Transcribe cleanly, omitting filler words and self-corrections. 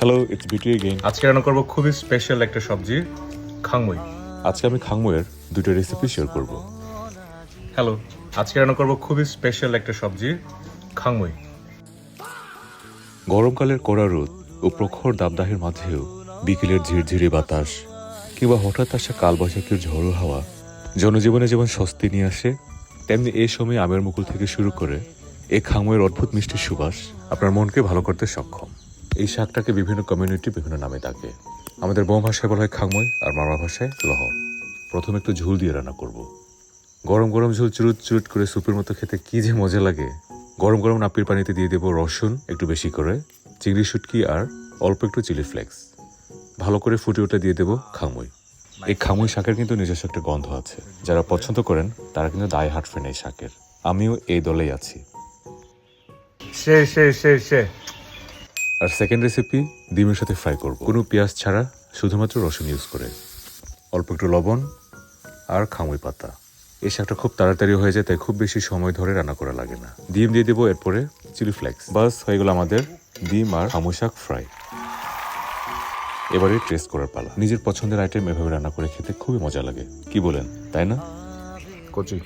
Hello, it's বিটি again. আজকে রান্না করবো খুবই স্পেশাল একটা সবজি, খাংমুই। আজকে আমি খাংমুয়ের দুটো রেসিপি শেয়ার করব। হ্যালো, আজকে রান্না করবো খুবই স্পেশাল একটা সবজি, খাংমুই। গরমকালের কড়া রোদ ও প্রখর দাবদাহের মাঝেও বিকেলের ঝিরঝিরে বাতাস কিংবা হঠাৎ আসা কালবৈশাখীর ঝড়ো হাওয়া জনজীবনে যেমন স্বস্তি নিয়ে আসে, তেমনি এই সময় আমের মুকুল থেকে শুরু করে এই খাংমুয়ের অদ্ভুত মিষ্টি সুবাস আপনার মনকে ভালো করতে সক্ষম। এই শাকটাকে বিভিন্ন কমিউনিটি বিভিন্ন নামে ডাকে। আমাদের বোম ভাষায় বলা হয় খাংমুই, আর মারমা ভাষায় লহ। প্রথমে একটু ঝোল দিয়ে রান্না করব। গরম গরম ঝোল চুরুট চুরুট করে স্যুপের মতো খেতে কি যে মজা লাগে। গরম গরম নাপির পানিতে দিয়ে দেবো রসুন একটু বেশি করে, চিংড়ি শুটকি আর অল্প একটু চিলি ফ্লেক্স। ভালো করে ফুটে ওটা দিয়ে দেবো খামুই। এই খামুই শাকের কিন্তু নিজস্ব একটা গন্ধ আছে। যারা পছন্দ করেন তারা কিন্তু দায় হাঁটবেন এই শাকের। আমিও এই দলেই আছি। সে আর সেকেন্ড রেসিপি ডিমের সাথে ফ্রাই করব, কোনো পেঁয়াজ ছাড়া, শুধুমাত্র রসুন ইউজ করে, অল্প একটু লবণ আর খামুই পাতা। এই শাকটা খুব তাড়াতাড়ি হয়ে যায়, তাই খুব বেশি সময় ধরে রান্না করা লাগে না। ডিম দিয়ে দেবো, এরপরে চিলি ফ্লেক্স। বাস হয়ে গেল আমাদের ডিম আর খামুই শাক ফ্রাই। এবারে টেস্ট করার পালা। নিজের পছন্দের আইটেম এভাবে রান্না করে খেতে খুবই মজা লাগে, কি বলেন, তাই না? কচি।